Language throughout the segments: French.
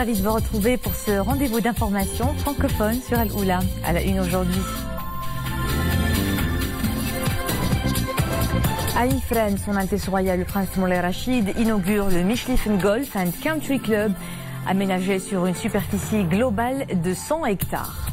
ravie de vous retrouver pour ce rendez-vous d'information francophone sur Al-Oula. À la une aujourd'hui. À Ifrane, son Altesse Royale le Prince Moulay Rachid inaugure le Michlif Golf and Country Club, aménagé sur une superficie globale de 100 hectares.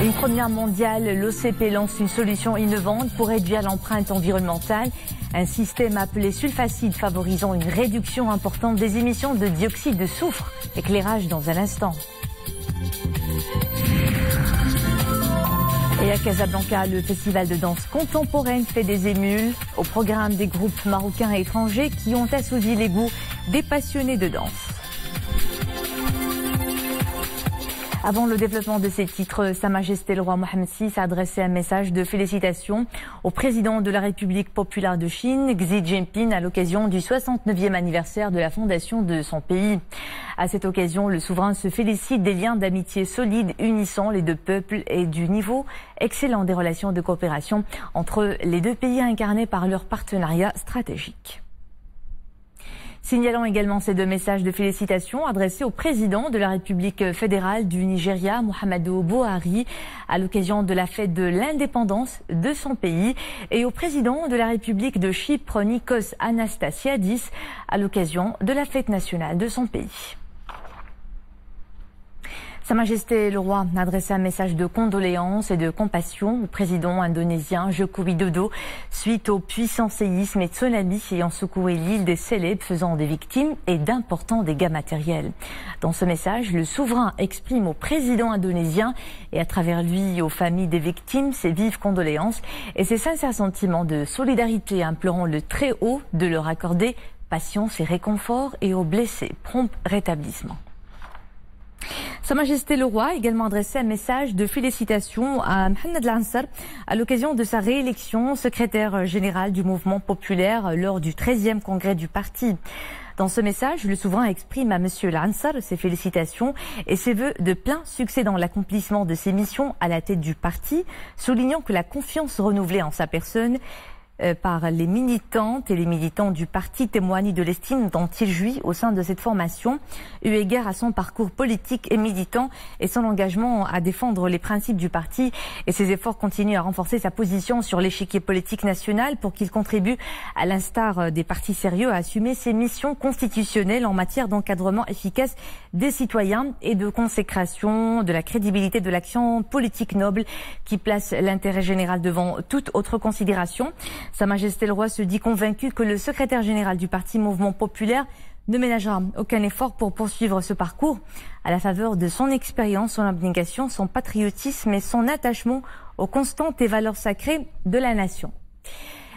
Une première mondiale, l'OCP lance une solution innovante pour réduire l'empreinte environnementale. Un système appelé sulfacide favorisant une réduction importante des émissions de dioxyde de soufre. Éclairage dans un instant. Et à Casablanca, le festival de danse contemporaine fait des émules au programme des groupes marocains et étrangers qui ont assouvi les goûts des passionnés de danse. Avant le développement de ces titres, Sa Majesté le roi Mohammed VI a adressé un message de félicitations au président de la République populaire de Chine, Xi Jinping, à l'occasion du 69e anniversaire de la fondation de son pays. À cette occasion, le souverain se félicite des liens d'amitié solides unissant les deux peuples et du niveau excellent des relations de coopération entre les deux pays incarnés par leur partenariat stratégique. Signalons également ces deux messages de félicitations adressés au président de la République fédérale du Nigeria, Muhammadu Buhari, à l'occasion de la fête de l'indépendance de son pays, et au président de la République de Chypre, Nikos Anastasiadis, à l'occasion de la fête nationale de son pays. Sa Majesté le roi a adressé un message de condoléances et de compassion au président indonésien Joko Widodo suite aux puissants séismes et tsunamis ayant secoué l'île des Célèbes, faisant des victimes et d'importants dégâts matériels. Dans ce message, le souverain exprime au président indonésien et à travers lui aux familles des victimes ses vives condoléances et ses sincères sentiments de solidarité, implorant le Très-Haut de leur accorder patience et réconfort et aux blessés prompt rétablissement. Sa Majesté le roi a également adressé un message de félicitations à Mohamed Lansar à l'occasion de sa réélection secrétaire général du mouvement populaire lors du 13e congrès du parti. Dans ce message, le souverain exprime à Monsieur Lansar ses félicitations et ses vœux de plein succès dans l'accomplissement de ses missions à la tête du parti, soulignant que la confiance renouvelée en sa personne par les militantes et les militants du parti témoigne de l'estime dont il jouit au sein de cette formation, eu égard à son parcours politique et militant et son engagement à défendre les principes du parti, et ses efforts continuent à renforcer sa position sur l'échiquier politique national pour qu'il contribue, à l'instar des partis sérieux, à assumer ses missions constitutionnelles en matière d'encadrement efficace des citoyens et de consécration de la crédibilité de l'action politique noble qui place l'intérêt général devant toute autre considération. Sa Majesté le roi se dit convaincu que le secrétaire général du parti Mouvement populaire ne ménagera aucun effort pour poursuivre ce parcours à la faveur de son expérience, son abnégation, son patriotisme et son attachement aux constantes et valeurs sacrées de la nation.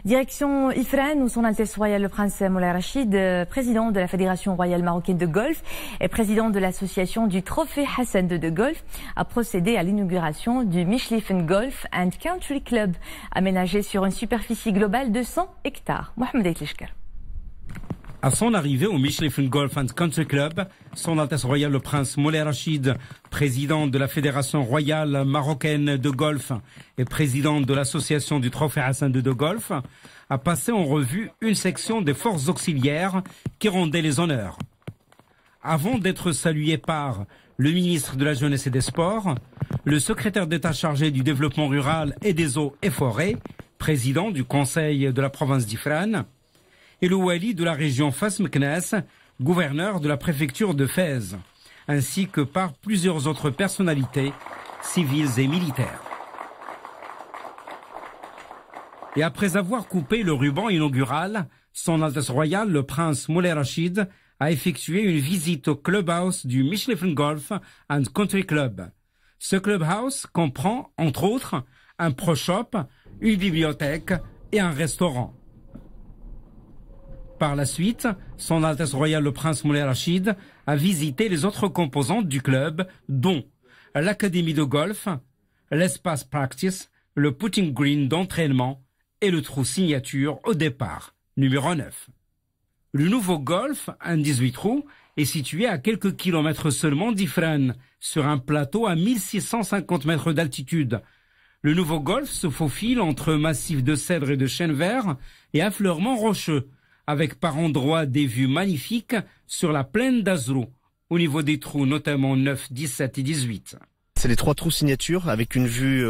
Direction Ifrane, où son Altesse Royale le Prince Moulay Rachid, président de la Fédération Royale Marocaine de Golf et président de l'association du Trophée Hassan II de Golf, a procédé à l'inauguration du Michlif Golf and Country Club, aménagé sur une superficie globale de 100 hectares. Mohamed Aitlishkar. À son arrivée au Michlif Golf and Country Club, son Altesse Royale le Prince Moulay Rachid, président de la Fédération Royale Marocaine de Golf et président de l'association du Trophée Hassan II de Golf, a passé en revue une section des forces auxiliaires qui rendait les honneurs. Avant d'être salué par le ministre de la Jeunesse et des Sports, le secrétaire d'État chargé du développement rural et des eaux et forêts, président du conseil de la province d'Ifrane, et le wali de la région Fas Meknès, gouverneur de la préfecture de Fès, ainsi que par plusieurs autres personnalités civiles et militaires. Et après avoir coupé le ruban inaugural, son Altesse Royale, le Prince Moulay Rachid, a effectué une visite au clubhouse du Michlif Golf and Country Club. Ce clubhouse comprend, entre autres, un pro shop, une bibliothèque et un restaurant. Par la suite, son Altesse Royale le Prince Moulay Rachid a visité les autres composantes du club, dont l'académie de golf, l'espace practice, le putting green d'entraînement et le trou signature au départ, numéro 9. Le nouveau golf, un 18 trous, est situé à quelques kilomètres seulement d'Ifrane, sur un plateau à 1650 mètres d'altitude. Le nouveau golf se faufile entre massifs de cèdres et de chênes verts et affleurements rocheux, avec par endroits des vues magnifiques sur la plaine d'Azrou, au niveau des trous notamment 9, 17 et 18. C'est les 3 trous signature avec une vue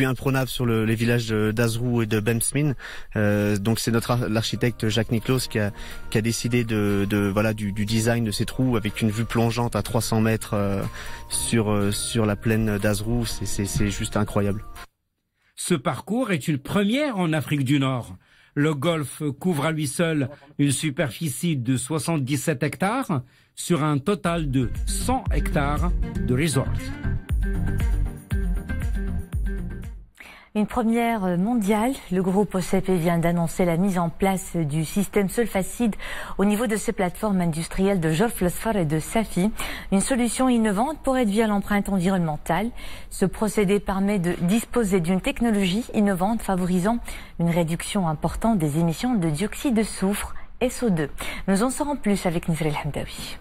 imprenable sur les villages d'Azrou et de Bemsmin. Donc c'est l'architecte Jacques Nicklaus qui a décidé du design de ces trous avec une vue plongeante à 300 mètres sur la plaine d'Azrou. C'est juste incroyable. Ce parcours est une première en Afrique du Nord. Le golfe couvre à lui seul une superficie de 77 hectares sur un total de 100 hectares de resort. Une première mondiale, le groupe OCP vient d'annoncer la mise en place du système Sulfacide au niveau de ses plateformes industrielles de Jorf Lasfar et de Safi. Une solution innovante pour réduire l'empreinte environnementale. Ce procédé permet de disposer d'une technologie innovante favorisant une réduction importante des émissions de dioxyde de soufre et SO2. Nous en saurons plus avec Nisrel Hamdawi.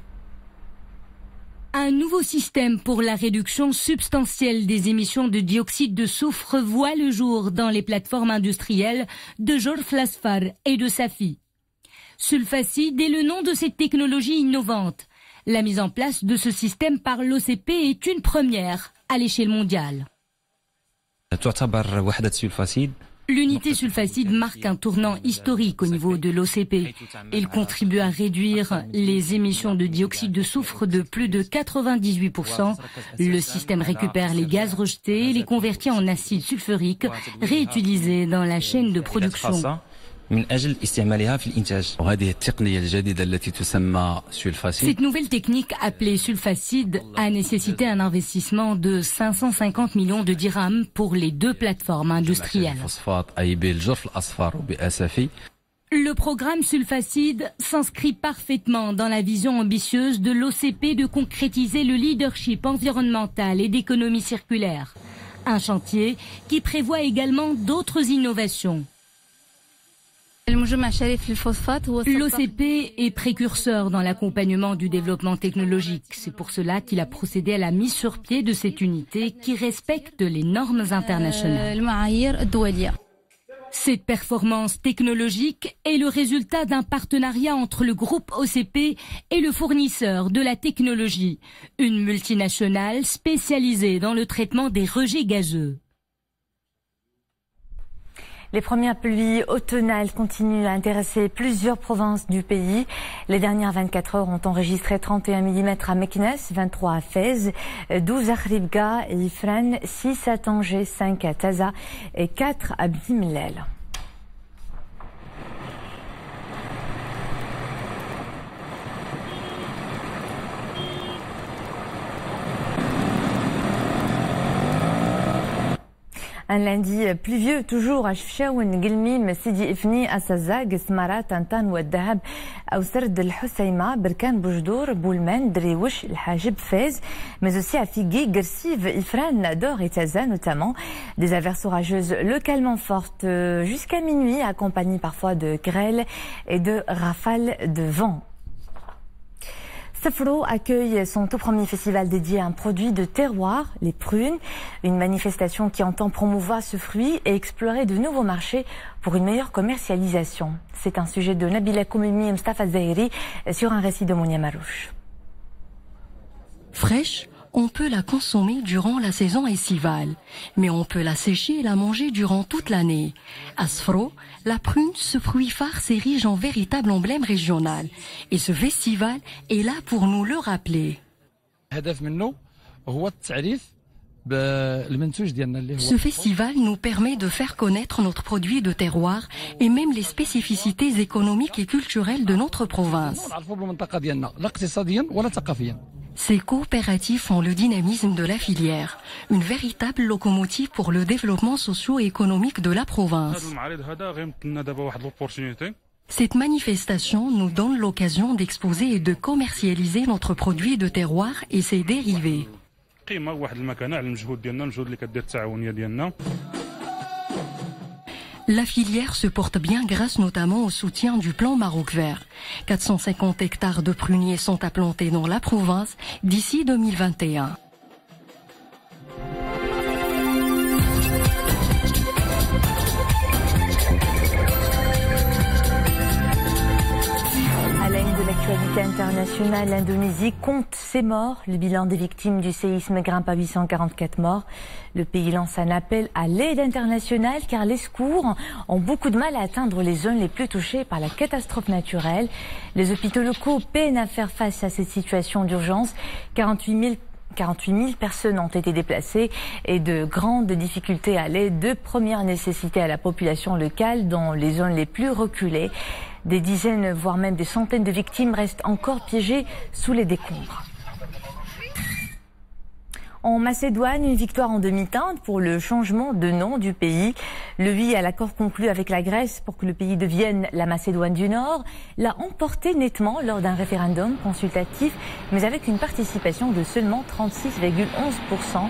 Un nouveau système pour la réduction substantielle des émissions de dioxyde de soufre voit le jour dans les plateformes industrielles de Jorf Lasfar et de Safi. Sulfacide est le nom de cette technologie innovante. La mise en place de ce système par l'OCP est une première à l'échelle mondiale. L'unité Sulfacide marque un tournant historique au niveau de l'OCP. Il contribue à réduire les émissions de dioxyde de soufre de plus de 98%. Le système récupère les gaz rejetés et les convertit en acide sulfurique, réutilisé dans la chaîne de production. Cette nouvelle technique appelée sulfacide a nécessité un investissement de 550 millions de dirhams pour les 2 plateformes industrielles. Le programme Sulfacide s'inscrit parfaitement dans la vision ambitieuse de l'OCP de concrétiser le leadership environnemental et d'économie circulaire. Un chantier qui prévoit également d'autres innovations. L'OCP est précurseur dans l'accompagnement du développement technologique. C'est pour cela qu'il a procédé à la mise sur pied de cette unité qui respecte les normes internationales. Cette performance technologique est le résultat d'un partenariat entre le groupe OCP et le fournisseur de la technologie, une multinationale spécialisée dans le traitement des rejets gazeux. Les premières pluies automnales continuent à intéresser plusieurs provinces du pays. Les dernières 24 heures ont enregistré 31 mm à Meknes, 23 à Fès, 12 à Khribga et Ifran, 6 à Tanger, 5 à Taza et 4 à Bimlel. Un lundi pluvieux toujours à Chefchaouen, Guilmim, Sidi Ifni, Assazag, Smarat, Antan, Ouaddahab, Aousserd, El Houssaïma, Berkan, Boujdour, Boulmen, Driouch, El Hajib, Fez, mais aussi à Figui, Gersiv, Ifran, Nador et Taza notamment. Des averses orageuses localement fortes jusqu'à minuit, accompagnées parfois de grêles et de rafales de vent. Safro accueille son tout premier festival dédié à un produit de terroir, les prunes, une manifestation qui entend promouvoir ce fruit et explorer de nouveaux marchés pour une meilleure commercialisation. C'est un sujet de Nabila Koumimi et Mustafa Zahiri sur un récit de Mounia Marouche. Fraîche, on peut la consommer durant la saison estivale, mais on peut la sécher et la manger durant toute l'année. À Sfro, la prune, ce fruit phare, s'érige en véritable emblème régional. Et ce festival est là pour nous le rappeler. Ce festival nous permet de faire connaître notre produit de terroir et même les spécificités économiques et culturelles de notre province. Ces coopératives font le dynamisme de la filière, une véritable locomotive pour le développement socio-économique de la province. Cette manifestation nous donne l'occasion d'exposer et de commercialiser notre produit de terroir et ses dérivés. La filière se porte bien grâce notamment au soutien du plan Maroc Vert. 450 hectares de pruniers sont à planter dans la province d'ici 2021. l'actualité internationale, l'Indonésie compte ses morts. Le bilan des victimes du séisme grimpe à 844 morts. Le pays lance un appel à l'aide internationale car les secours ont beaucoup de mal à atteindre les zones les plus touchées par la catastrophe naturelle. Les hôpitaux locaux peinent à faire face à cette situation d'urgence. 48 000 personnes ont été déplacées et de grandes difficultés à l'aide de première nécessité à la population locale dans les zones les plus reculées. Des dizaines, voire même des centaines de victimes restent encore piégées sous les décombres. En Macédoine, une victoire en demi-teinte pour le changement de nom du pays. Le oui à l'accord conclu avec la Grèce pour que le pays devienne la Macédoine du Nord l'a emporté nettement lors d'un référendum consultatif, mais avec une participation de seulement 36,11%.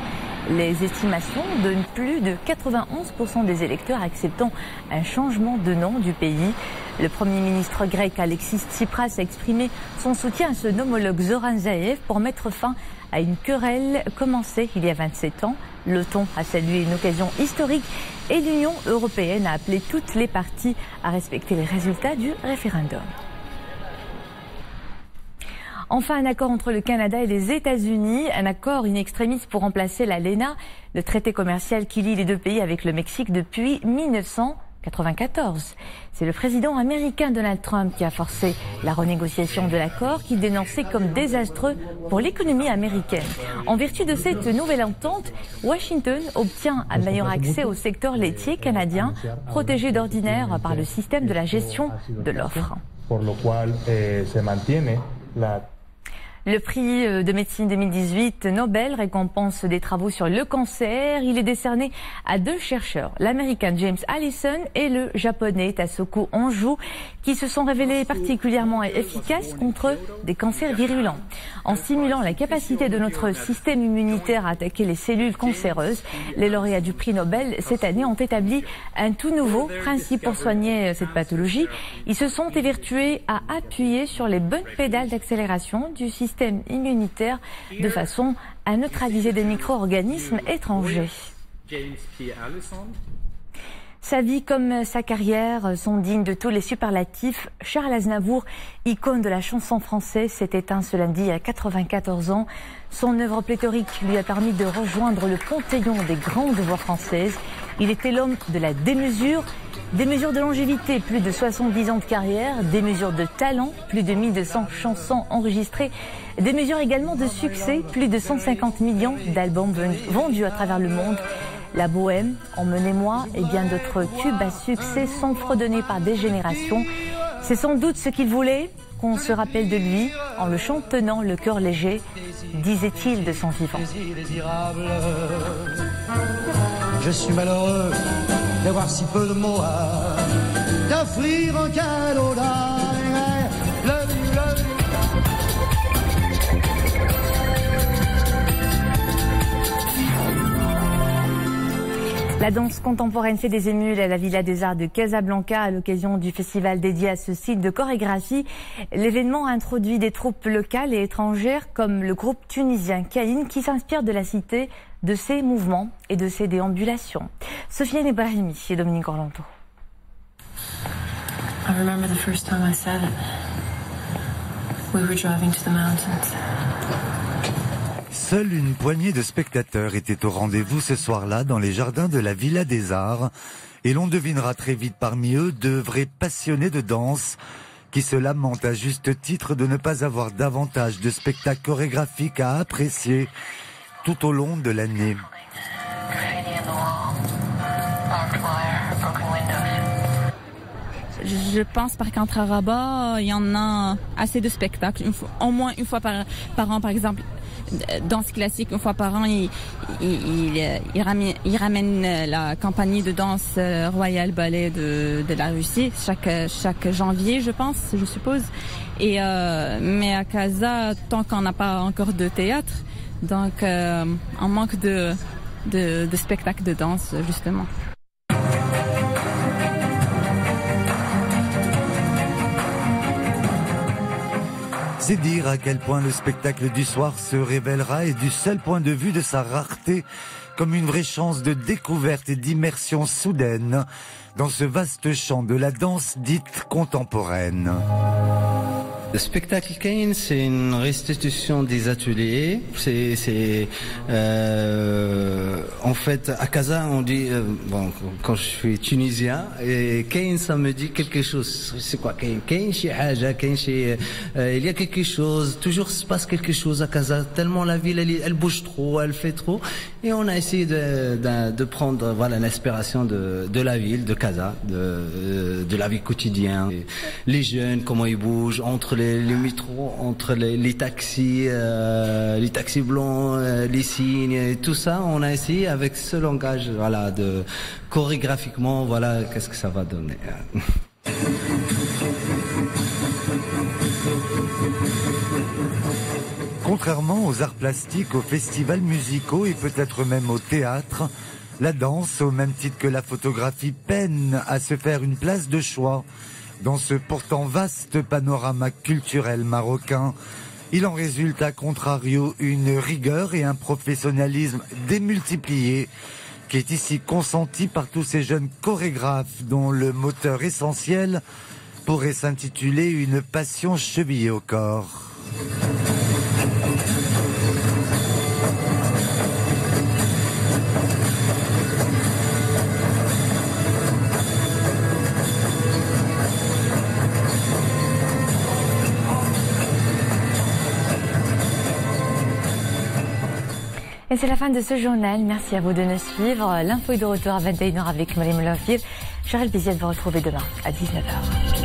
Les estimations donnent plus de 91% des électeurs acceptant un changement de nom du pays. Le Premier ministre grec Alexis Tsipras a exprimé son soutien à son homologue Zoran Zaev pour mettre fin à une querelle commencée il y a 27 ans. L'OTAN a salué une occasion historique et l'Union européenne a appelé toutes les parties à respecter les résultats du référendum. Enfin, un accord entre le Canada et les États-Unis, un accord in extremis pour remplacer l'ALENA, le traité commercial qui lie les deux pays avec le Mexique depuis 1994. C'est le président américain Donald Trump qui a forcé la renégociation de l'accord qu'il dénonçait comme désastreux pour l'économie américaine. En vertu de cette nouvelle entente, Washington obtient un meilleur accès au secteur laitier canadien, protégé d'ordinaire par le système de la gestion de l'offre. Le prix de médecine 2018 Nobel récompense des travaux sur le cancer. Il est décerné à deux chercheurs, l'américain James Allison et le japonais Tasuku Honjo, qui se sont révélés particulièrement efficaces contre des cancers virulents. En stimulant la capacité de notre système immunitaire à attaquer les cellules cancéreuses, les lauréats du prix Nobel cette année ont établi un tout nouveau principe pour soigner cette pathologie. Ils se sont évertués à appuyer sur les bonnes pédales d'accélération du système immunitaire de façon à neutraliser des micro-organismes étrangers. Sa vie comme sa carrière sont dignes de tous les superlatifs. Charles Aznavour, icône de la chanson française, s'est éteint ce lundi à 94 ans. Son œuvre pléthorique lui a permis de rejoindre le panthéon des grandes voix françaises. Il était l'homme de la démesure. Des mesures de longévité, plus de 70 ans de carrière, des mesures de talent, plus de 1200 chansons enregistrées, des mesures également de succès, plus de 150 millions d'albums vendus à travers le monde. La bohème, Emmenez-moi et bien d'autres tubes à succès sont fredonnés par des générations. C'est sans doute ce qu'il voulait, qu'on se rappelle de lui en le chantonnant le cœur léger, disait-il de son vivant. Je suis malheureux d'avoir si peu de mots à t'offrir en cadeau La danse contemporaine fait des émules à la Villa des Arts de Casablanca à l'occasion du festival dédié à ce site de chorégraphie. L'événement a introduit des troupes locales et étrangères comme le groupe tunisien Caïn qui s'inspire de la cité, de ses mouvements et de ses déambulations. Sofiane Ibrahimi et Dominique Orlando. I remember the first time I said it. We were driving to the mountains. Seule une poignée de spectateurs était au rendez-vous ce soir-là dans les jardins de la Villa des Arts. Et l'on devinera très vite parmi eux de vrais passionnés de danse qui se lamentent à juste titre de ne pas avoir davantage de spectacles chorégraphiques à apprécier tout au long de l'année. Je pense par contre à Rabat, il y en a assez de spectacles, au moins une fois par an par exemple. Danse classique, une fois par an, il ramène la compagnie de danse Royal Ballet de la Russie chaque janvier, je suppose. Et mais à Casa, tant qu'on n'a pas encore de théâtre, donc on manque de spectacles de danse justement. C'est dire à quel point le spectacle du soir se révélera et du seul point de vue de sa rareté comme une vraie chance de découverte et d'immersion soudaine dans ce vaste champ de la danse dite contemporaine. Le spectacle Kain, c'est une restitution des ateliers. En fait, à Casa, on dit, quand je suis tunisien, et Kain, ça me dit quelque chose. C'est quoi Kain? Kain, chez Haja, Kain, chez, il y a quelque chose, toujours se passe quelque chose à Casa, tellement la ville, elle bouge trop, elle fait trop. Et on a essayé de prendre, voilà, l'inspiration de la ville, de Casa, de la vie quotidienne. Les jeunes, comment ils bougent, entre les métros, entre les taxis blancs, les signes, et tout ça, on a essayé avec ce langage, voilà, de chorégraphiquement, voilà, qu'est-ce que ça va donner. Contrairement aux arts plastiques, aux festivals musicaux et peut-être même au théâtre, la danse, au même titre que la photographie, peine à se faire une place de choix dans ce pourtant vaste panorama culturel marocain. Il en résulte à contrario une rigueur et un professionnalisme démultipliés qui est ici consenti par tous ces jeunes chorégraphes dont le moteur essentiel pourrait s'intituler une passion chevillée au corps. Et c'est la fin de ce journal. Merci à vous de nous suivre. L'info est de retour à 21h avec Mariam Lafir. J'aurai le plaisir de vous retrouver demain à 19h.